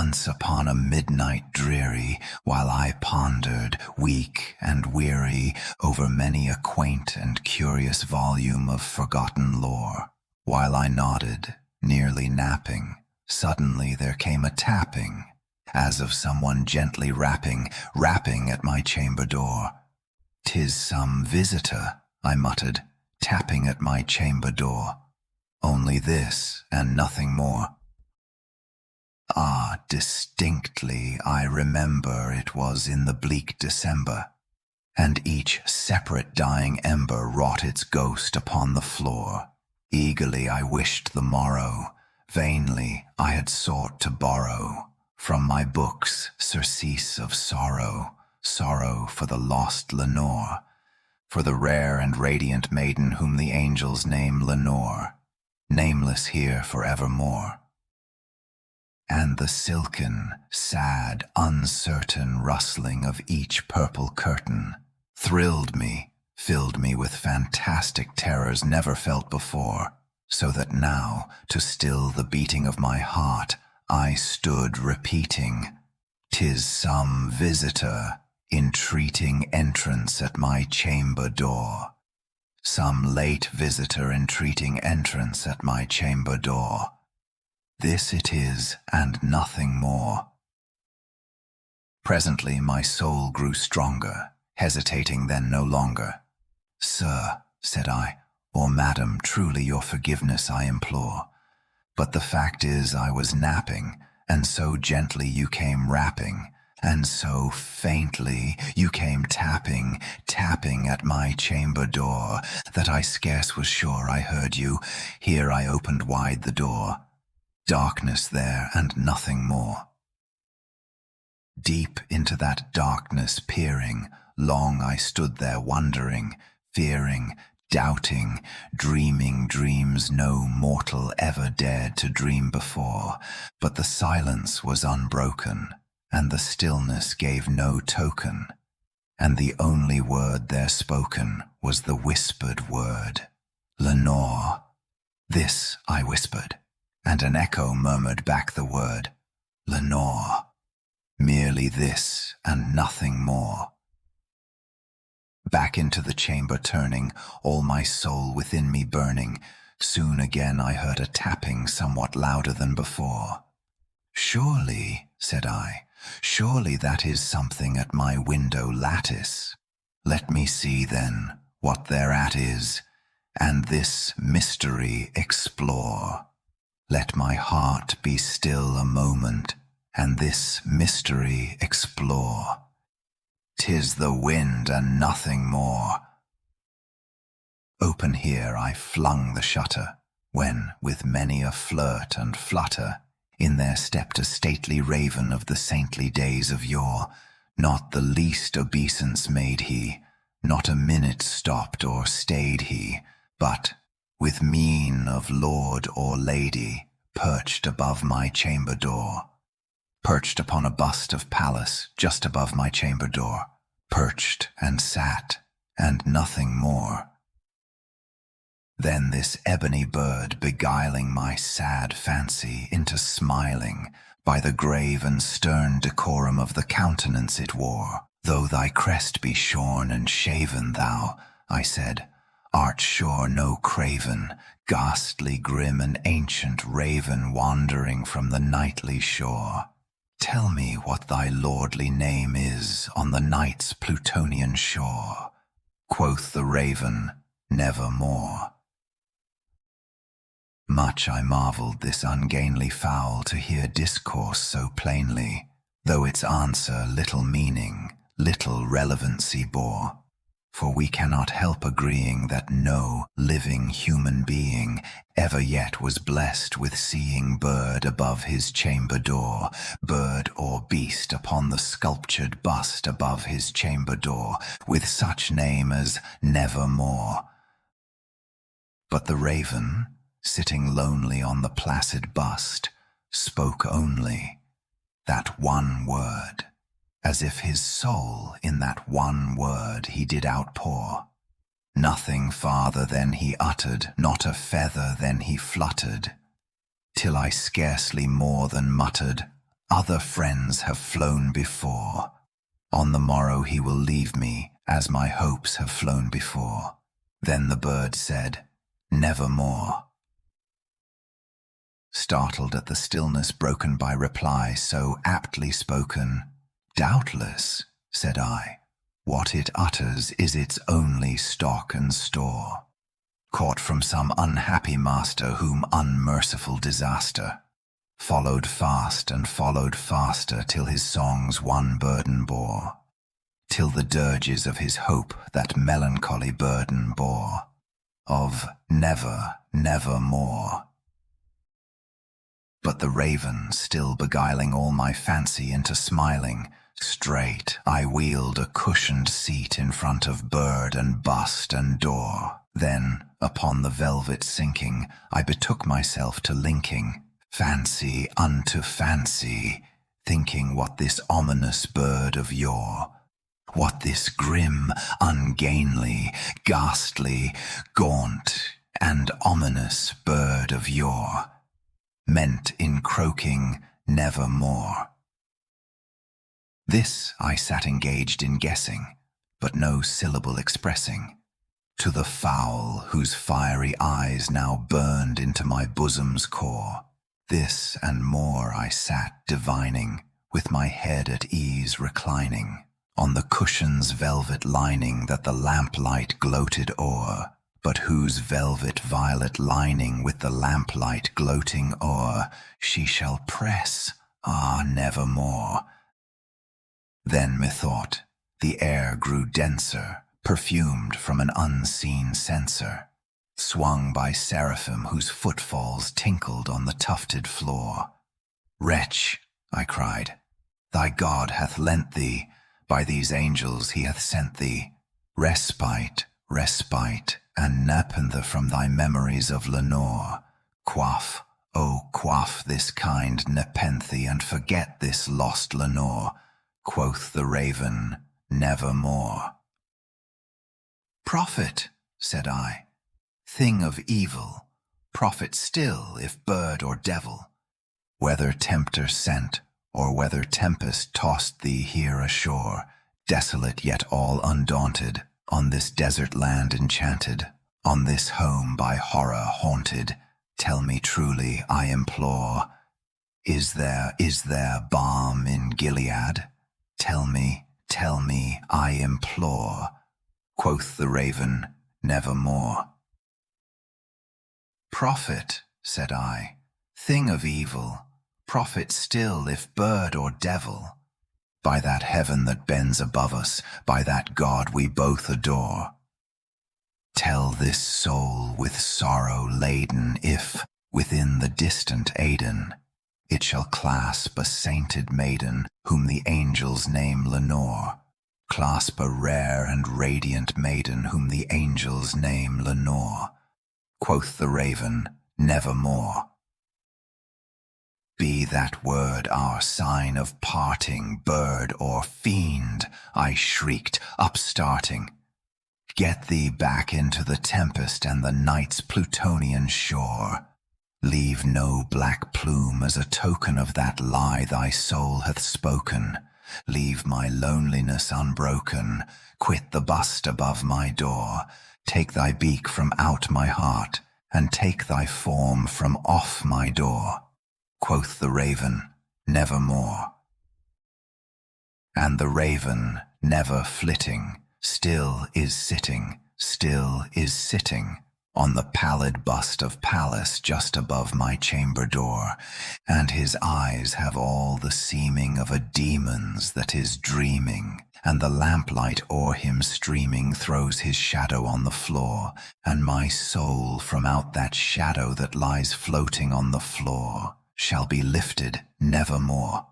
once upon a midnight dreary, while I pondered, weak and weary, over many a quaint and curious volume of forgotten lore. While I nodded, nearly napping, suddenly there came a tapping, as of someone gently rapping at my chamber door. "'Tis some visitor," I muttered, "tapping at my chamber door. Only this, and nothing more." Ah, distinctly I remember it was in the bleak December, and each separate dying ember wrought its ghost upon the floor. Eagerly I wished the morrow, vainly I had sought to borrow from my books surcease of sorrow, sorrow for the lost Lenore, for the rare and radiant maiden whom the angels name Lenore, nameless here forevermore. And the silken, sad, uncertain rustling of each purple curtain thrilled me, filled me with fantastic terrors never felt before, so that now, to still the beating of my heart, I stood repeating, "'Tis some visitor entreating entrance at my chamber door. Some late visitor entreating entrance at my chamber door. This it is, and nothing more." Presently my soul grew stronger, hesitating then no longer. "Sir," said I, "or madam, truly your forgiveness I implore. But the fact is I was napping, and so gently you came rapping, and so faintly you came tapping at my chamber door, that I scarce was sure I heard you. Here I opened wide the door. Darkness there, and nothing more." Deep into that darkness peering, long I stood there wondering, fearing, doubting, dreaming dreams no mortal ever dared to dream before. But the silence was unbroken, and the stillness gave no token, and the only word there spoken was the whispered word, "Lenore." "This," I whispered, and an echo murmured back the word, "Lenore." Merely this, and nothing more. Back into the chamber turning, all my soul within me burning, soon again I heard a tapping somewhat louder than before. "Surely," said I, "surely that is something at my window lattice. Let me see, then, what thereat is, and this mystery explore. Let my heart be still a moment, and this mystery explore. 'Tis the wind and nothing more." Open here I flung the shutter, when, with many a flirt and flutter, in there stepped a stately raven of the saintly days of yore. Not the least obeisance made he, not a minute stopped or stayed he, but, with mien of lord or lady, perched above my chamber door. Perched upon a bust of Pallas just above my chamber door. Perched and sat, and nothing more. Then this ebony bird beguiling my sad fancy into smiling, by the grave and stern decorum of the countenance it wore. "Though thy crest be shorn and shaven, thou," I said, "art sure no craven, ghastly grim and ancient raven wandering from the nightly shore. Tell me what thy lordly name is on the night's Plutonian shore." Quoth the raven, "Nevermore." Much I marvelled this ungainly fowl to hear discourse so plainly, though its answer little meaning, little relevancy bore. For we cannot help agreeing that no living human being ever yet was blessed with seeing bird above his chamber door, bird or beast upon the sculptured bust above his chamber door, with such name as Nevermore. But the raven, sitting lonely on the placid bust, spoke only that one word, as if his soul in that one word he did outpour. Nothing farther than he uttered, not a feather than he fluttered, till I scarcely more than muttered, Other friends have flown before. On the morrow he will leave me, as my hopes have flown before. Then the bird said, Nevermore. Startled at the stillness broken by reply so aptly spoken, Doubtless, said I, what it utters is its only stock and store, caught from some unhappy master whom unmerciful disaster followed fast and followed faster till his songs one burden bore, till the dirges of his hope that melancholy burden bore, of never, nevermore. But the raven, still beguiling all my fancy into smiling, straight I wheeled a cushioned seat in front of bird and bust and door. Then, upon the velvet sinking, I betook myself to linking fancy unto fancy, thinking what this ominous bird of yore, what this grim, ungainly, ghastly, gaunt, and ominous bird of yore meant in croaking nevermore. This I sat engaged in guessing, but no syllable expressing, to the fowl whose fiery eyes now burned into my bosom's core. This and more I sat divining, with my head at ease reclining, on the cushion's velvet lining that the lamplight gloated o'er, but whose velvet violet lining with the lamplight gloating o'er she shall press, nevermore. Then methought the air grew denser, perfumed from an unseen censer, swung by seraphim whose footfalls tinkled on the tufted floor. Wretch, I cried, thy God hath lent thee, by these angels he hath sent thee, respite, respite, and nepenthe from thy memories of Lenore. Quaff, oh quaff this kind nepenthe, and forget this lost Lenore. Quoth the raven, nevermore. Prophet, said I, thing of evil, prophet still if bird or devil, whether tempter sent, or whether tempest tossed thee here ashore, desolate yet all undaunted, on this desert land enchanted, on this home by horror haunted, tell me truly, I implore, is there balm in Gilead? Tell me, I implore. Quoth the raven, nevermore. Prophet, said I, thing of evil, prophet still if bird or devil, by that heaven that bends above us, by that God we both adore. Tell this soul with sorrow laden if, within the distant Aidenn, it shall clasp a sainted maiden whom the angels name Lenore, clasp a rare and radiant maiden whom the angels name Lenore. Quoth the raven, nevermore. Be that word our sign of parting, bird or fiend, I shrieked, upstarting. Get thee back into the tempest and the night's Plutonian shore. Leave no black plume as a token of that lie thy soul hath spoken. Leave my loneliness unbroken. Quit the bust above my door. Take thy beak from out my heart, and take thy form from off my door. Quoth the raven, nevermore. And the raven, never flitting, still is sitting, on the pallid bust of Pallas just above my chamber door, and his eyes have all the seeming of a demon's that is dreaming, and the lamplight o'er him streaming throws his shadow on the floor, and my soul from out that shadow that lies floating on the floor shall be lifted nevermore.